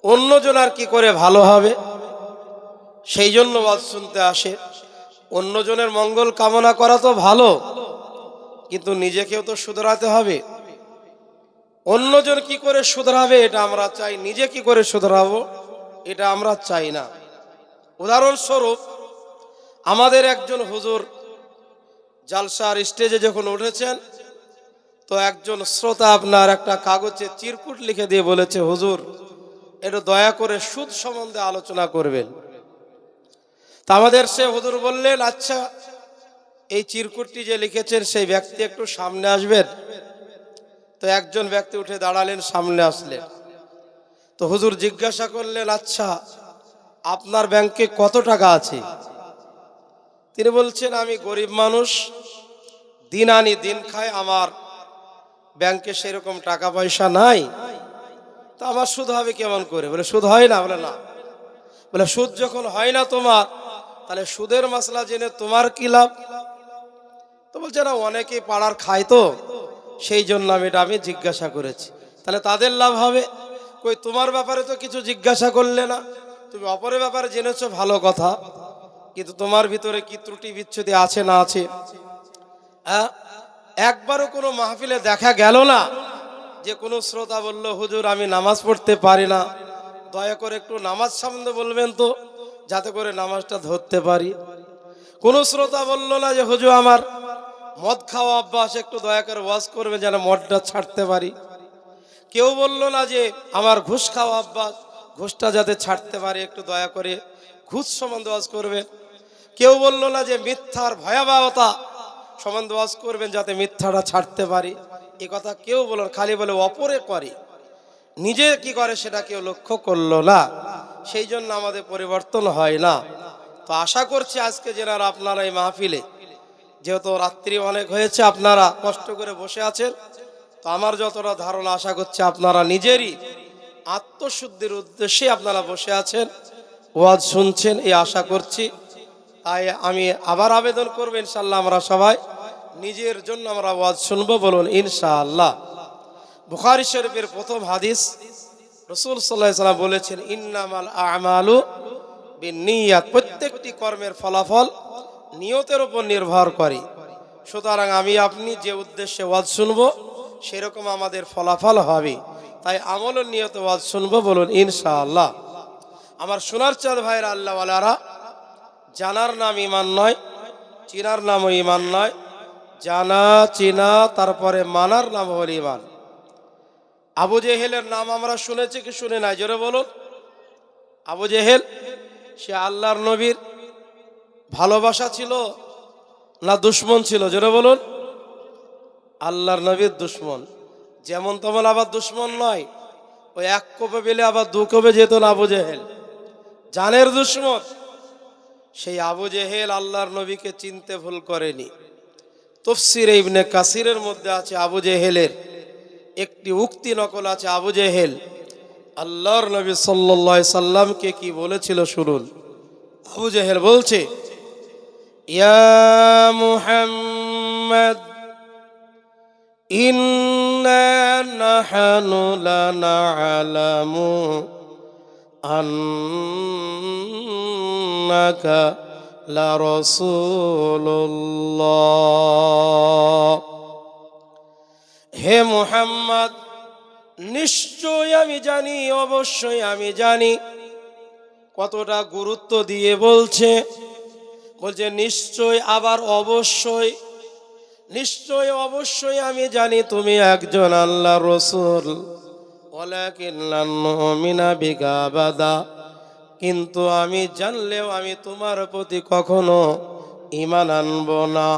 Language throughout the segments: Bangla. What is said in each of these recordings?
অন্যজন আর কি করে ভালো হবে, সেই জন্য ওয়াজ শুনতে আসে। অন্যজনের মঙ্গল কামনা করা তো ভালো, কিন্তু নিজেকেও তো শুধরাতে হবে। অন্যজন কি করে শুধরাবে এটা আমরা চাই, নিজে কি করে শুধরাবো এটা আমরা চাই না। উদাহরণস্বরূপ, আমাদের একজন হুজুর জালসার স্টেজে যখন উঠেছেন, তো একজন শ্রোতা আপনার একটা কাগজে চিরকুট লিখে দিয়ে বলেছে, হুজুর একটু দয়া করে সুদ সম্বন্ধে আলোচনা করবেন। তা আমাদের সে হুজুর বললেন, আচ্ছা এই চিরকুটটি যে লিখেছেন সেই ব্যক্তি একটু সামনে আসবেন। তো একজন ব্যক্তি উঠে দাঁড়ালেন, সামনে আসলেন। তো হুজুর জিজ্ঞাসা করলেন, আচ্ছা আপনার ব্যাংকে কত টাকা আছে? তিনি বলছেন, আমি গরিব মানুষ, দিন আনি দিন খাই, আমার ব্যাংকে সেরকম টাকা পয়সা নাই। তা আমার সুদ হবে কেমন করে? বলে সুদ হয় না। বলে না। বলে সুদ যখন হয় না তোমার, তাহলে সুদের মাসলা জেনে তোমার কি লাভ? তো বলছে, না অনেকেই পাড়ার খায়, তো সেই জন্য আমি জিজ্ঞাসা করেছি। তাহলে তাদের লাভ হবে। কই তোমার ব্যাপারে তো কিছু জিজ্ঞাসা করলে না, তুমি অপরের ব্যাপারে জেনেছো ভালো কথা, কিন্তু তোমার ভিতরে কি ত্রুটি বিচ্ছুতি আছে না আছে? একবারও কোনো মাহফিলে দেখা গেল না যে কোনো শ্রোতা বলল, হুজুর আমি নামাজ পড়তে পারি না, দয়া করে একটু নামাজ সম্বন্ধে বলবেন তো, যাতে করে নামাজটা ধরতে পারি। কোন শ্রোতা বলল না যে হুজুর আমার মদ খাওয়া অভ্যাস, একটু দয়া করে ওয়াজ করবে যেন মদটা ছাড়তে পারি। কেউ বলল না যে আমার ঘুষ খাওয়া অভ্যাস, ঘুষটা যাতে ছাড়তে পারি, একটু দয়া করে ঘুষ সম্বন্ধে ওয়াজ করবেন। কেউ বলল না যে মিথ্যার ভয়াবহতা সম্বন্ধে ওয়াজ করবেন, যাতে মিথ্যাটা ছাড়তে পারি। এ কথা কেউ বলল, খালি বলে অপরে করে, নিজে কি করে সেটা কেউ লক্ষ্য করলো না। সেই জন্য আমাদের পরিবর্তন হয় না। তো আশা করছি আজকে যারা আপনারা এই মাহফিলে, যেহেতু রাত্রি অনেক হয়েছে, আপনারা কষ্ট করে বসে আছেন, তো আমার যতটা ধারণা, আশা করছি আপনারা নিজেরই আত্মশুদ্ধির উদ্দেশ্যে আপনারা বসে আছেন, ওয়াজ শুনছেন, এই আশা করছি। তাই আমি আবার আবেদন করবো, ইনশাআল্লাহ আমরা সবাই নিজের জন্য আমরা ওয়াজ শুনবো, বলুন ইনশাআল্লাহ। বুখারী শরীফের প্রথম হাদিস, রাসূল সাল্লাল্লাহু আলাইহি ওয়াসাল্লাম বলেছেন, ইন্নামাল আমালু বিন্নিয়াত, প্রত্যেকটি কর্মের ফলাফল নিয়তের উপর নির্ভর করে। সুতরাং আমি আপনি যে উদ্দেশ্যে ওয়াজ শুনবো সেরকম আমাদের ফলাফল হবে। তাই আমল ও নিয়তে ওয়াজ শুনবো, বলুন ইনশাআল্লাহ। আমার সোনার চাঁদ ভাইরা, আল্লাহ ওয়ালারা, জানার নাম ঈমান নয়, চিনার নামও ঈমান নয়, জানা চিনা তারপরে মানার নাম হল ঈমান। আবু জেহেলের নাম আমরা শুনেছি কি শুনে নাই? জোরে বলুন। আবু জেহেল, সে আল্লাহর নবীর ভালোবাসা ছিল না দুশ্মন ছিল? জোরে বলুন। আল্লাহর নবীর দুশ্মন। যেমন তেমন আবার দুশ্মন নয়, ওই এক কোপে পেলে আবার দু কোপে যেত না আবু জেহেল, জানের দুশ্মন। সেই আবু জেহেল আল্লাহর নবীকে চিনতে ভুল করেনি। তাফসীরে ইবনে কাসিরের মধ্যে আছে, আবু জেহেলের একটি উক্তি নকল আছে। আবু জেহেল আল্লাহর নবী সাল্লাল্লাহু আলাইহি সাল্লামকে কি বলেছিল শুনুন। আবু জেহেল বলছে, ইয়া মুহাম্মদ ইন্না নাহনু লানা'লামু আন্নাকা লা রাসূলুল্লাহ। হে মুহাম্মদ, নিশ্চয় আমি জানি, অবশ্যই আমি জানি। কতটা গুরুত্ব দিয়ে বলছে, বলছে নিশ্চয়, আবার অবশ্যই। নিশ্চয় অবশ্যই আমি জানি তুমি একজন আল্লাহর রাসূল, ওয়ালাকিন্না নুমিনা বিকা আবাদা, কিন্তু আমি জানলেও আমি তোমার প্রতি কখনো ঈমান আনব না।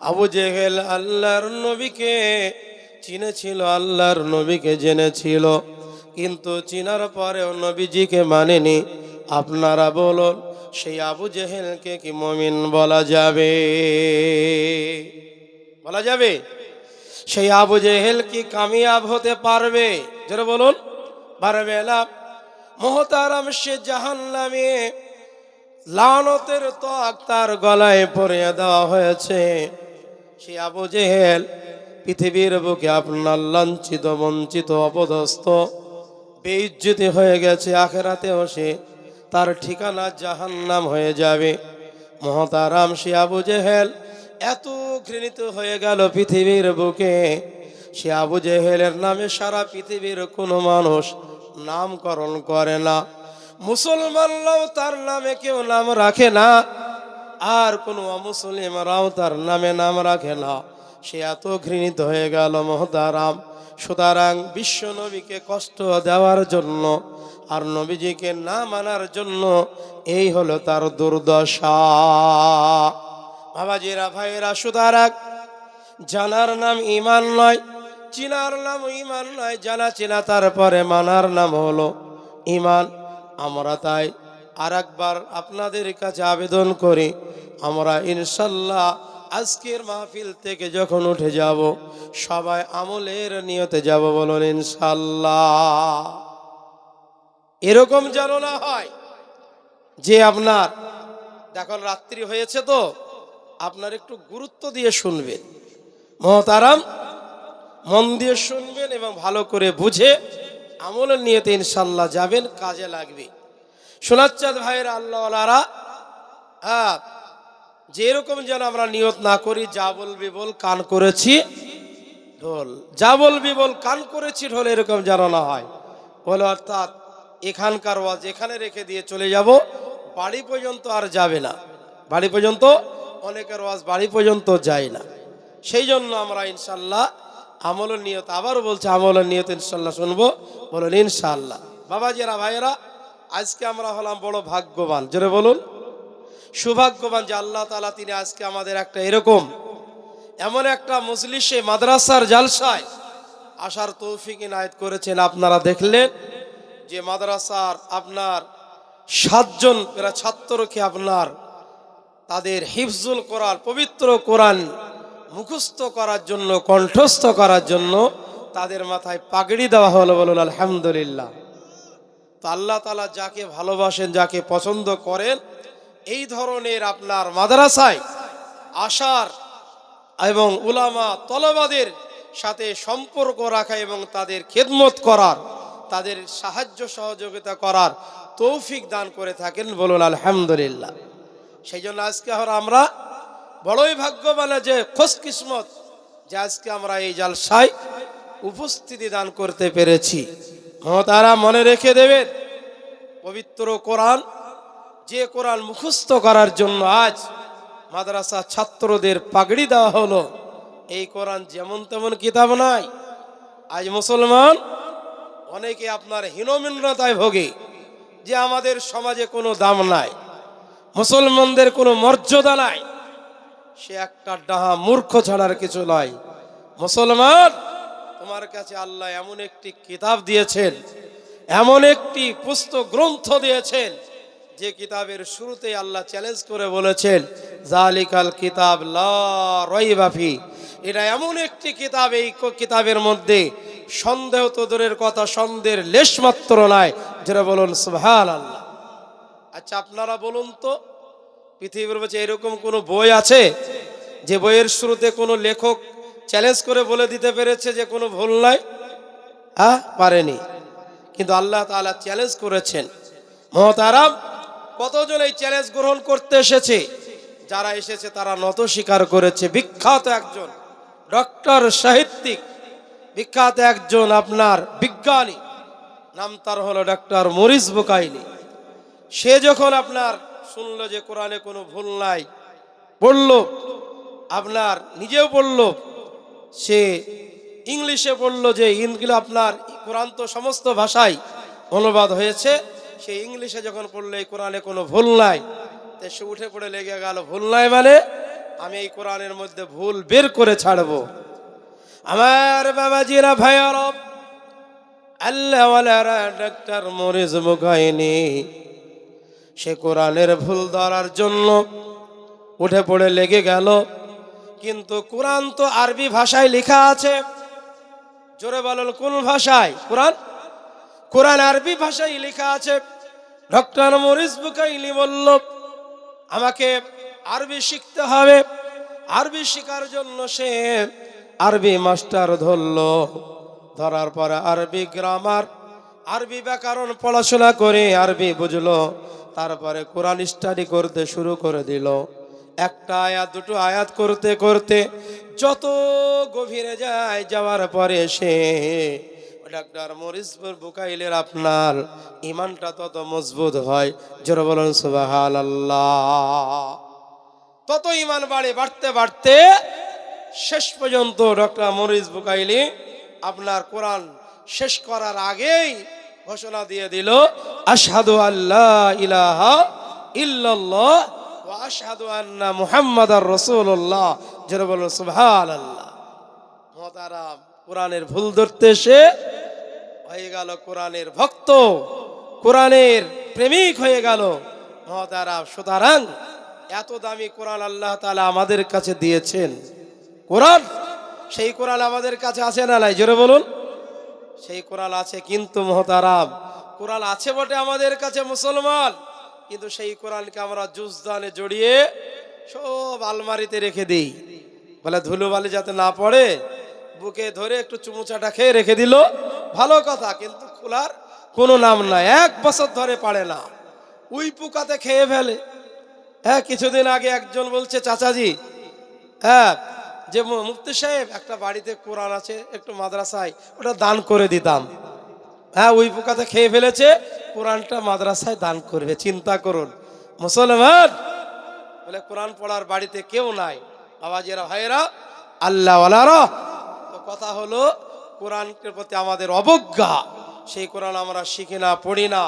আবু জেহেল আল্লাহর নবীকে চিনেছিল, আল্লাহর নবীকে জেনেছিল, কিন্তু চিনার পরেও নবীজিকে মানেনি। আপনারা বলুন, সেই আবু জেহেলকে কি মুমিন বলা যাবে? বলা যাবে? সেই আবু জেহেল কি কামিয়াব হতে পারবে? যারা বলুন, পারবে না। মুহতারাম, সে জাহান্নামে লানতের তক তার গলায় পরিয়ে দেওয়া হয়েছে। সেই আবু জেহেল পৃথিবীর বুকে আপনার লাঞ্ছিত, বঞ্চিত, অপদস্থ বেইজ্জতি হয়ে গেছে, আখেরাতেও সে তার ঠিকানা জাহান্নাম হয়ে যাবে। মহতারাম, সে আবু জেহেল এত ঘৃণিত হয়ে গেল পৃথিবীর বুকে, সে আবু জেহেলের নামে সারা পৃথিবীর কোনো মানুষ নামকরণ করে না। মুসলমানরাও তার নামে কেউ নাম রাখে না, আর কোনো অমুসলিমরাও তার নামে নাম রাখে না। সে এত ঘৃণিত হয়ে গেল মহতারাম। সুতরাং বিশ্ব নবীকে কষ্ট দেওয়ার জন্য আর নবীজিকে না মানার জন্য এই হলো তার দুর্দশা। বাবাজিরা, ভাইয়েরা, সুতরাং জানার নাম ঈমান নয়, চিনার নাম ঈমান নয়, জানা চিনা তারপরে মানার নাম হলো ঈমান। আমরা তাই আর একবার আপনাদের কাছে আবেদন করি, আমরা ইনশাল্লাহ আজকের মাহফিল থেকে যখন উঠে যাব সবাই আমলের নিয়তে যাব, বলুন ইনশাল্লাহ। এরকম যেন না হয় যে আপনার দেখুন রাত্রি হয়েছে তো আপনার একটু গুরুত্ব দিয়ে শুনবেন, মহতারাম, মন দিয়ে শুনবেন এবং ভালো করে বুঝে আমলের নিয়তে ইনশাল্লাহ যাবেন, কাজে লাগবে। সোনাচ্চাঁদ ভাইয়েরা, আল্লাহওয়ালারা, যে এরকম যেন আমরা নিয়ত না করি যা বলবি বল কান করেছি ঢোল, যা বলবি বল কান করেছি ঢোল, এরকম যেন না হয়। বলে অর্থাৎ এখানকার ওয়াজ এখানে রেখে দিয়ে চলে যাব, বাড়ি পর্যন্ত আর যাবে না। বাড়ি পর্যন্ত অনেকের ওয়াজ বাড়ি পর্যন্ত যায় না। সেই জন্য আমরা ইনশাল্লাহ আমলের নিয়ত, আবারও বলছে আমলের নিয়ত ইনশাল্লাহ শুনবো, বলুন ইনশাল্লাহ। বাবাজিরা, ভাইয়েরা, আজকে আমরা হলাম বড় ভাগ্যবান, জোরে বলুন সৌভাগ্যবান যে আল্লাহ তাআলা তিনি আজকে আমাদের একটা এরকম এমন একটা মজলিসে মাদ্রাসার জালসায় আসার তৌফিক ইনায়েত করেছেন। আপনারা দেখলেন যে মাদ্রাসার আপনার 7 জন ছাত্রকে আপনার তাদের হিফজুল কোরআন, পবিত্র কোরআন মুখস্থ করার জন্য, কণ্ঠস্থ করার জন্য তাদের মাথায় পাগড়ি দেওয়া হলো, বলুন আলহামদুলিল্লাহ। তো আল্লাহ তাআলা যাকে ভালোবাসেন, যাকে পছন্দ করেন, এই ধরনের আপনার মাদ্রাসায় আসার এবং উলামা তলবাদের সাথে সম্পর্ক রাখা এবং তাদের খেদমত করার, তাদের সাহায্য সহযোগিতা করার তৌফিক দান করে থাকেন, বলুন আলহামদুলিল্লাহ। সেই জন্য আজকে আমরা বড়ই ভাগ্যবান, যে খুশকিসমত যে আজকে আমরা এই জালসায় উপস্থিতি দান করতে পেরেছি। তারা মনে রেখে দেবেন, পবিত্র কোরআন, যে কোরআন মুখস্থ করার জন্য আজ মাদ্রাসা ছাত্রদের পাগড়ি দেওয়া হলো, এই কোরআন যেমন তেমন কিতাব নয়। আজ মুসলমান অনেকে আপনার হীনমন্যতায় ভোগে যে আমাদের সমাজে কোনো দাম নাই, মুসলমানদের কোনো মর্যাদা নাই। সে একটা ডাহা মূর্খ ছাড়ার কিছু নয়। মুসলমান, তোমার কাছে আল্লাহ এমন একটি কিতাব দিয়েছেন, এমন একটি পুস্তক গ্রন্থ দিয়েছেন, যে কিতাবের শুরুতেই আল্লাহ চ্যালেঞ্জ করে বলেছেন, জালিকাল কিতাব লা রাইবা ফি। এটা এমন একটি কিতাব, এই কিতাবের মধ্যে সন্দেহ তো দূরের কথা, সন্দেহের লেশ মাত্র নাই, যেটা বলুন সুবহানাল্লাহ। আচ্ছা, আপনারা বলুন তো, পৃথিবীর মধ্যে এরকম কোনো বই আছে যে বইয়ের শুরুতে কোনো লেখক চ্যালেঞ্জ করে বলে দিতে পেরেছে যে কোনো ভুল নাই? পারেনি। কিন্তু আল্লাহ তাআলা চ্যালেঞ্জ করেছেন। মহতারাম, কতজন এই চ্যালেঞ্জ গ্রহণ করতে এসেছে? যারা এসেছে তারা নত স্বীকার করেছে। বিখ্যাত একজন ডক্টর, সাহিত্যিক, বিখ্যাত একজন আপনার বিজ্ঞানী, নাম তার হলো ডক্টর মরিস বুকাইলি। সে যখন আপনার শুনলো যে কোরআনে কোনো ভুল নাই, পড়ল, আপনার নিজেও পড়ল, সে ইংলিশে পড়ল যে ইনগুলো আপনার কোরআন তো সমস্ত ভাষায় অনুবাদ হয়েছে, সে ইংলিশে যখন পড়লো এই কোরআনে কোনো ভুল নাই, তো সে উঠে পড়ে লেগে গেল, ভুল নাই মানে আমি এই কোরআনের মধ্যে ভুল বের করে ছাড়বো। আমার বাবাজিরা, ভাইয়ারা, আল্লাহওয়ালারা, ডক্টর মরিস বুকাইলি সে কোরআনের ভুল ধরার জন্য উঠে পড়ে লেগে গেল। কিন্তু কোরআন তো আরবি ভাষায় লেখা আছে। জোরে বলেন, কোন ভাষায়? কোরআন আরবি ভাষায় লেখা আছে। ডক্টর মরিস বুকাইলি বলল, আমাকে আরবি শিখতে হবে। আরবি শেখার জন্য সে আরবি মাস্টার ধরল। ধরার পরে আরবি গ্রামার, আরবি ব্যাকরণ পড়াশোনা করে আরবি বুঝলো, তারপরে কোরআন স্টাডি করতে শুরু করে দিল। একটা আয়াত দুটো আয়াত করতে করতে যত গভীরে যায়, যাওয়ার পরে সে ডাক্তার মরিসপুর বুকাইলের আপনার ইমানটা তত মজবুত হয়। জোরে বলুন সুবহানাল্লাহ। তত ইমান বাড়তে বাড়তে শেষ পর্যন্ত ডক্টর মরিস বুকাইলি আপনার কোরআন শেষ করার আগেই ঘোষণা দিয়ে দিল, আশহাদু আল্লা ইলাহা ইল্লাল্লাহ ওয়া আশহাদু আন্না মুহাম্মাদার রাসূলুল্লাহ। যারা বলুন সুবহানাল্লাহ। মুহতারাম, কোরআনের ভুল ধরতে এসে হয়ে গেল কোরআনের ভক্ত, কোরআনের প্রেমিক হয়ে গেল। মুহতারাম, সুতরাং এত দামি কোরআন আল্লাহ তাআলা আমাদের কাছে দিয়েছেন। কোরআন, সেই কোরআন আমাদের কাছে আছে না নাই? জোরে বলুন। সেই কোরআন আছে, কিন্তু মুহতারাম, কোরআন আছে বটে আমাদের কাছে মুসলমান, কিন্তু সেই কোরআনকে আমরা জুজদানে জড়িয়ে সব আলমারিতে রেখে দিই। বলে ধুলোবালি যাতে না পড়ে, বুকে ধরে একটু চুমুচাটা খেয়ে রেখে দিল, ভালো কথা, কিন্তু খোলার কোনো নাম নাই। 1 বছর ধরে পারে না, উই পোকাতে খেয়ে ফেলে। হ্যাঁ, কিছুদিন আগে একজন বলছে, চাচাজি, হ্যাঁ, যে মুফতি সাহেব, একটা বাড়িতে কোরআন আছে, একটু মাদ্রাসায় ওটা দান করে দিতাম। হ্যাঁ, ওই পোকাতে খেয়ে ফেলেছে, কোরআনটা মাদ্রাসায় দান করবে। চিন্তা করুন মুসলমান, বলে কোরআন পড়ার বাড়িতে কেউ নাই। বাবাজিরা, ভাইয়েরা, আল্লাহ ওয়ালারা, তো কথা হলো কোরআনের প্রতি আমাদের অবজ্ঞা। সেই কোরআন আমরা শিখি না, পড়ি না,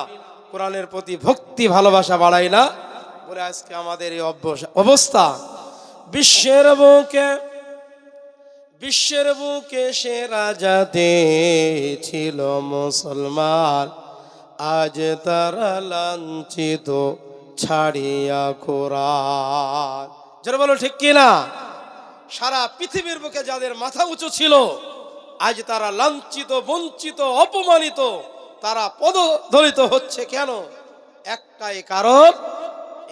কোরআনের প্রতি ভক্তি ভালোবাসা বাড়াই না, বলে আজকে আমাদের এই অবস্থা। বিশ্বের বুকে সে রাজাতে ছিল মুসলমান, আজ তারা লাঞ্ছিত ছাড়িয়া কোরআন। যারা বলো ঠিক কিনা? সারা পৃথিবীর বুকে যাদের মাথা উঁচু ছিল, আজ তারা লাঞ্ছিত, বঞ্চিত, অপমানিত, তারা পদদলিত হচ্ছে। কেন? একটাই কারণ,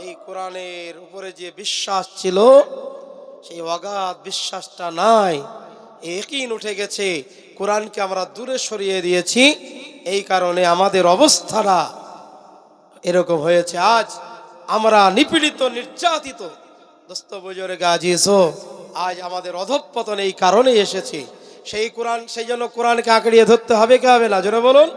এই কোরআনের উপরে যে বিশ্বাস ছিল, সেই অগাধ বিশ্বাসটা নাই, ইয়াকিন উঠে গেছে। কোরআনকে আমরা দূরে সরিয়ে দিয়েছি, এই কারণে আমাদের অবস্থাটা এরকম হয়েছে। আজ আমরা নিপীড়িত, নির্যাতিত। দোস্ত বুজুর্গ আজিজো, আজ আমাদের অধঃপতন এই কারণেই এসেছে। সেই জন্য কোরআনকে আঁকড়িয়ে ধরতে হবে কি হবে না? জোরে বলুন।